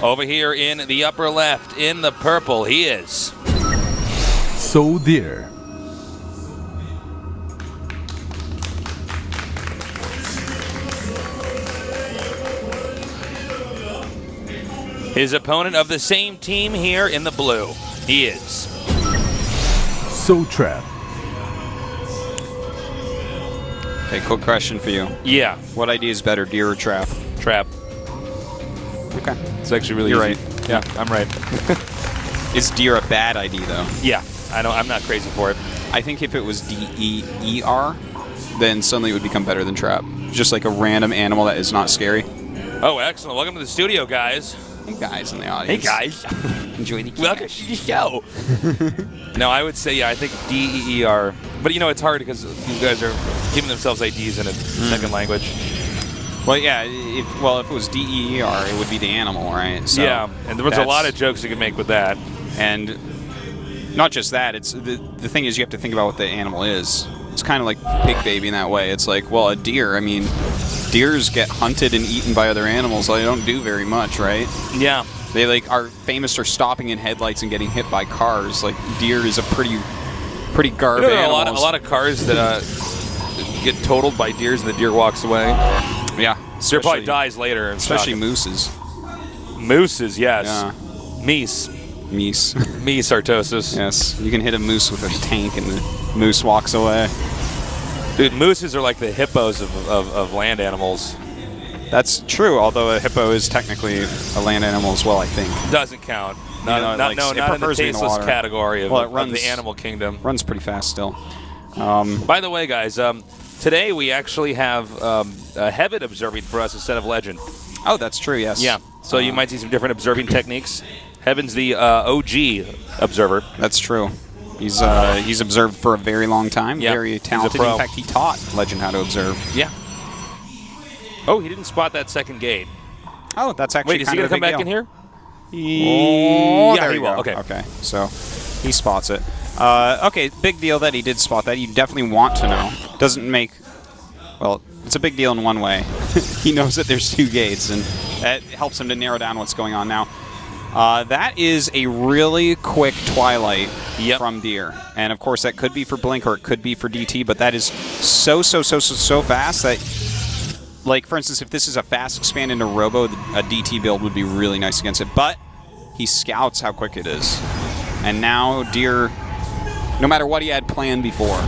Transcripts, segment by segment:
Over here in the upper left, in the purple, he is. So dear. His opponent of the same team here in the blue, he is. So trap. Okay, quick question for you. Yeah. What idea is better, deer or trap? Trap. Okay. It's actually really You're easy. right. Yeah, I'm right. Is deer a bad idea, though? Yeah, I'm not crazy for it. I think if it was D-E-E-R, then suddenly it would become better than trap. Just like a random animal that is not scary. Oh, excellent. Welcome to the studio, guys. Hey, guys in the audience. Hey, guys. Enjoy the Welcome to the show. No, I would say, yeah, I think D-E-E-R. But, you know, it's hard because these guys are giving themselves IDs in a second language. Well, yeah, if it was D-E-E-R, it would be the animal, right? So yeah, and there was a lot of jokes you could make with that. And not just that, it's the thing is you have to think about what the animal is. It's kind of like Pig Baby in that way. It's like, well, a deer, I mean, deers get hunted and eaten by other animals, so they don't do very much, right? Yeah. They like are famous for stopping in headlights and getting hit by cars. Like deer is a pretty garbage animal. A lot of cars that get totaled by deers and the deer walks away. Yeah. Deer probably dies later. Especially mooses. Mooses, yes. Yeah. Meese. Meese-artosis. Yes. You can hit a moose with a tank and the moose walks away. Dude, mooses are like the hippos of land animals. That's true, although a hippo is technically a land animal as well, I think. Doesn't count. Not in the tasteless category of the animal kingdom. Runs pretty fast still. By the way, guys, today we actually have Heaven observing for us instead of Legend. Oh, that's true, yes. Yeah, so you might see some different observing techniques. Heaven's the OG observer. That's true. He's observed for a very long time. Yeah. Very talented. In fact, he taught Legend how to observe. Yeah. Oh, he didn't spot that second gate. Oh, that's actually Wait, is he going to come back in here? There he you will. go. Okay. So he spots it. Okay, big deal that he did spot that. You definitely want to know. Doesn't make... Well, it's a big deal in one way. He knows that there's two gates, and that helps him to narrow down what's going on now. That is a really quick Twilight from Deer. And, of course, that could be for Blink or it could be for DT, but that is so fast that... Like, for instance, if this is a fast expand into Robo, a DT build would be really nice against it. But he scouts how quick it is. And now Deer, no matter what he had planned before,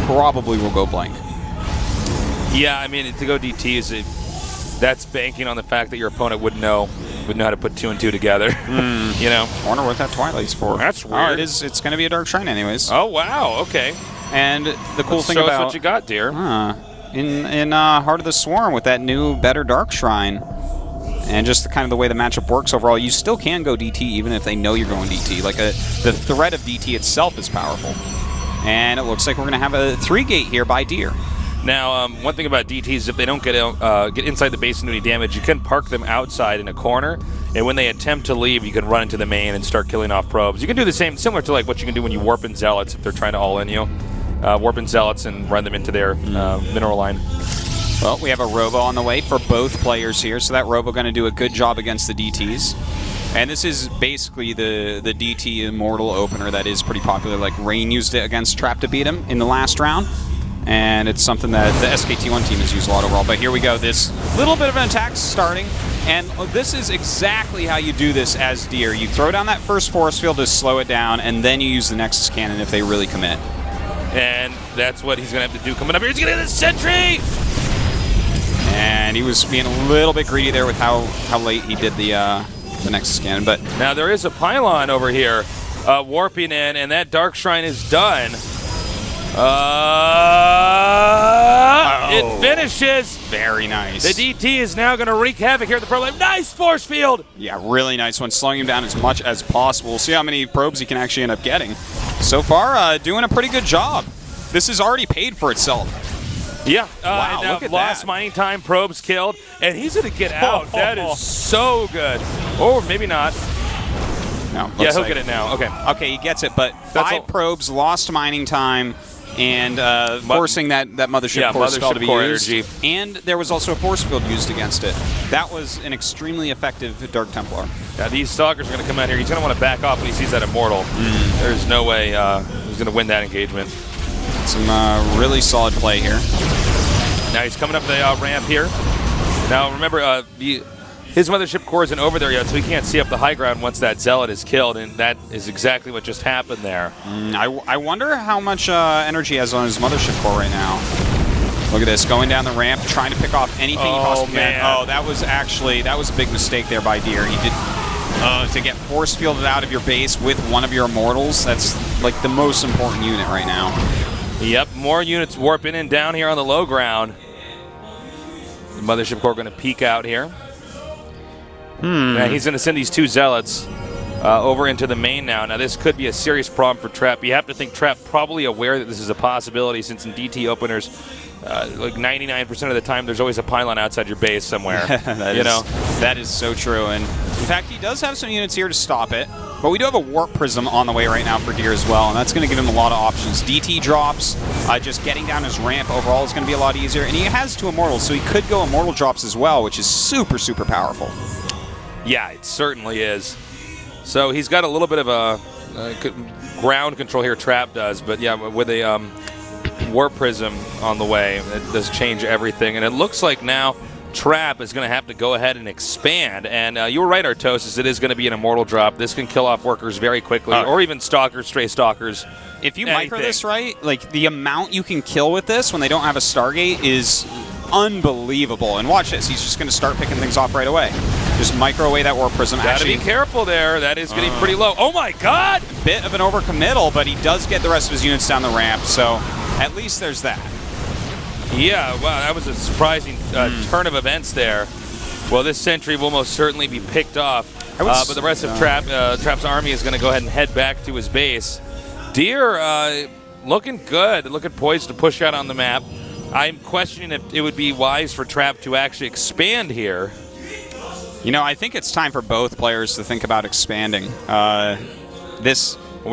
probably will go Blink. Yeah, I mean, to go DT that's banking on the fact that your opponent would know how to put 2 and 2 together. You know? I wonder what that Twilight's for. That's weird. It's going to be a Dark Shrine anyways. Oh, wow, okay. And the cool thing show about... us what you got, Deer. In Heart of the Swarm with that new, better Dark Shrine, and just kind of the way the matchup works overall, you still can go DT even if they know you're going DT. Like the threat of DT itself is powerful. And it looks like we're going to have a 3-gate here by Deer. Now, one thing about DTs is if they don't get inside the base and do any damage, you can park them outside in a corner, and when they attempt to leave, you can run into the main and start killing off probes. You can do the same, similar to like what you can do when you warp in Zealots if they're trying to all-in you. Warp in Zealots and run them into their mineral line. Well, we have a Robo on the way for both players here, so that Robo going to do a good job against the DTs. And this is basically the DT Immortal opener that is pretty popular. Like, Rain used it against Trap to beat him in the last round. And it's something that the SKT1 team has used a lot overall. But here we go. This little bit of an attack starting. And this is exactly how you do this as Deer. You throw down that first force field to slow it down, and then you use the Nexus Cannon if they really commit. And that's what he's going to have to do coming up here. He's going to hit the sentry! And he was being a little bit greedy there with how late he did the Nexus Cannon. But now there is a pylon over here warping in, and that Dark Shrine is done. It finishes. Very nice. The DT is now going to wreak havoc here at the pro lane. Nice force field. Yeah, really nice one. Slowing him down as much as possible. We'll see how many probes he can actually end up getting. So far, doing a pretty good job. This has already paid for itself. Yeah. Wow, look at lost that. mining time, probes killed, and he's going to get out. That is so good. Or maybe not. No, yeah, he'll get it now. Okay. Okay, he gets it, but 5 probes, lost mining time, and forcing that mothership core spell to be used. Energy. And there was also a force field used against it. That was an extremely effective Dark Templar. Yeah, these Stalkers are going to come out here. He's going to want to back off when he sees that Immortal. There's no way he's going to win that engagement. Some really solid play here. Now he's coming up the ramp here. Now remember, his Mothership core isn't over there yet, so he can't see up the high ground once that Zealot is killed, and that is exactly what just happened there. I wonder how much energy he has on his Mothership core right now. Look at this, going down the ramp, trying to pick off anything he possibly can. Oh, that was a big mistake there by Deer. He did to get force fielded out of your base with one of your Immortals. That's like the most important unit right now. Yep, more units warp in and down here on the low ground. The Mothership core going to peek out here. Now he's going to send these 2 Zealots over into the main now. Now this could be a serious problem for Trap. You have to think Trap probably aware that this is a possibility, since in DT openers, like 99% of the time, there's always a pylon outside your base somewhere. That is so true. And in fact, he does have some units here to stop it. But we do have a Warp Prism on the way right now for Deer as well, and that's going to give him a lot of options. DT drops, just getting down his ramp overall is going to be a lot easier. And he has 2 Immortals, so he could go Immortal drops as well, which is super, super powerful. Yeah, it certainly is. So he's got a little bit of a ground control here, Trap does, but yeah, with a Warp Prism on the way, it does change everything. And it looks like now Trap is going to have to go ahead and expand. And you were right, Artosis, it is going to be an Immortal drop. This can kill off workers very quickly, or even Stalkers, stray Stalkers. If you micro this right, like the amount you can kill with this when they don't have a Stargate is unbelievable. And watch this, he's just going to start picking things off right away. Just micro away that Warp Prism. Gotta be careful there. That is getting pretty low. Oh my God! Bit of an overcommittal, but he does get the rest of his units down the ramp, so at least there's that. Yeah, wow, that was a surprising turn of events there. Well, this sentry will most certainly be picked off, but the rest of Trap's army is going to go ahead and head back to his base. Deer looking good, looking poised to push out on the map. I'm questioning if it would be wise for Trap to actually expand here. You know, I think it's time for both players to think about expanding. We're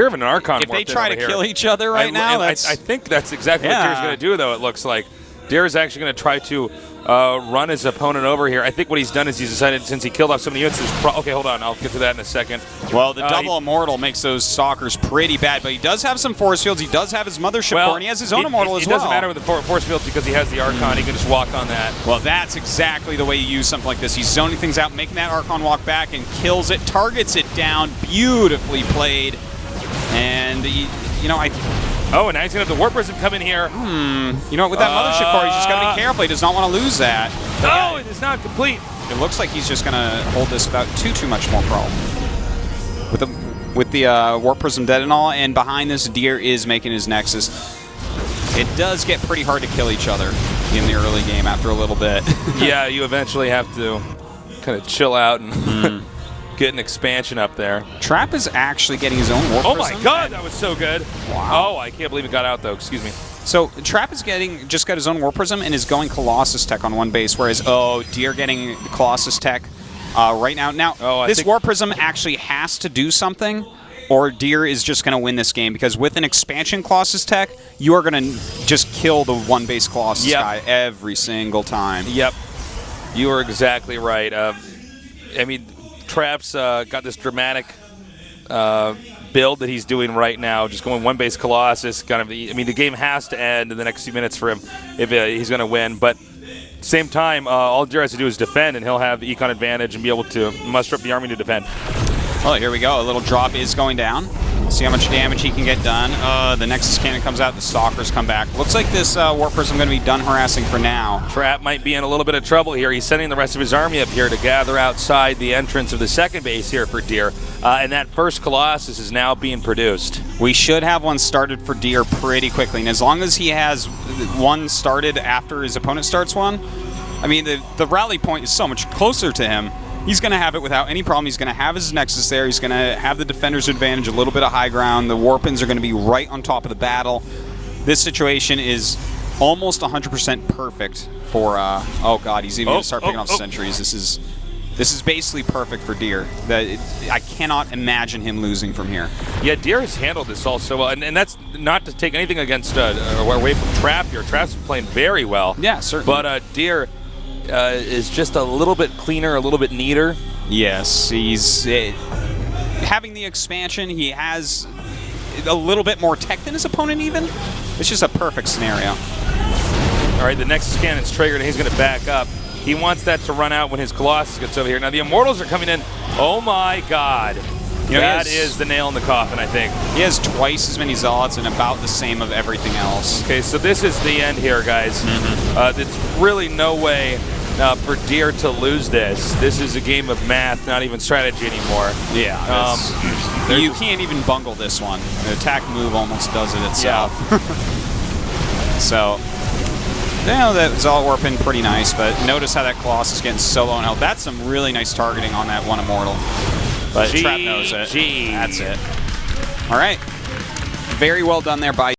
having an Archon. If they try to kill each other right now, I think that's exactly what Deer's going to do, though, it looks like. Deer is actually going to try to run his opponent over here. I think what he's done is he's decided, since he killed off so many units, okay, hold on, I'll get to that in a second. Well, the double Immortal makes those Stalkers pretty bad, but he does have some force fields. He does have his Mothership core, and he has his own Immortal as well. It doesn't matter with the force fields because he has the Archon. He can just walk on that. Well, that's exactly the way you use something like this. He's zoning things out, making that Archon walk back, and kills it, targets it down. Beautifully played. And, Oh, and now he's going to have the Warp Prism come in here. You know, with that Mothership core, he's just got to be careful. He does not want to lose that. No, it is not complete. It looks like he's just going to hold this without too much more problem. With the Warp Prism dead and all, and behind this, Deer is making his Nexus. It does get pretty hard to kill each other in the early game after a little bit. Yeah, you eventually have to kind of chill out and get an expansion up there. Trap is actually getting his own Warp Prism. Oh my God, that was so good. Wow. Oh, I can't believe it got out, though. Excuse me. So Trap is just got his own Warp Prism and is going Colossus Tech on one base, whereas, Deer getting Colossus Tech right now. Now, this Warp Prism actually has to do something, or Deer is just going to win this game, because with an expansion Colossus Tech, you are going to just kill the one base Colossus guy every single time. Yep. You are exactly right. I mean, Trap's got this dramatic build that he's doing right now, just going one base Colossus. The game has to end in the next few minutes for him if he's going to win. But same time, all Deer has to do is defend, and he'll have the econ advantage and be able to muster up the army to defend. Well, here we go. A little drop is going down. See how much damage he can get done. The Nexus Cannon comes out. The Stalkers come back. Looks like this Warp Prism going to be done harassing for now. Trap might be in a little bit of trouble here. He's sending the rest of his army up here to gather outside the entrance of the second base here for Deer. And that first Colossus is now being produced. We should have one started for Deer pretty quickly. And as long as he has one started after his opponent starts one, I mean, the rally point is so much closer to him. He's going to have it without any problem. He's going to have his Nexus there. He's going to have the defender's advantage, a little bit of high ground. The Warpins are going to be right on top of the battle. This situation is almost 100% perfect for... oh, God, he's even going to start picking off sentries. This is This is basically perfect for Deer. I cannot imagine him losing from here. Yeah, Deer has handled this all so well, and that's not to take anything against or away from Trap here. Trap's playing very well. Yeah, certainly. But Deer is just a little bit cleaner, a little bit neater. Yes, he's having the expansion. He has a little bit more tech than his opponent even. It's just a perfect scenario. All right, the next cannon's triggered, and he's going to back up. He wants that to run out when his Colossus gets over here. Now, the Immortals are coming in. Oh, my God. That is the nail in the coffin, I think. He has twice as many Zealots and about the same of everything else. Okay, so this is the end here, guys. There's really no way for Deer to lose this. This is a game of math, not even strategy anymore. Yeah. You can't even bungle this one. The attack move almost does it itself. Yeah. So, that Zealot Warping pretty nice, but notice how that Colossus is getting so low in health. That's some really nice targeting on that one Immortal. But Trap knows it. That's it. All right. Very well done there by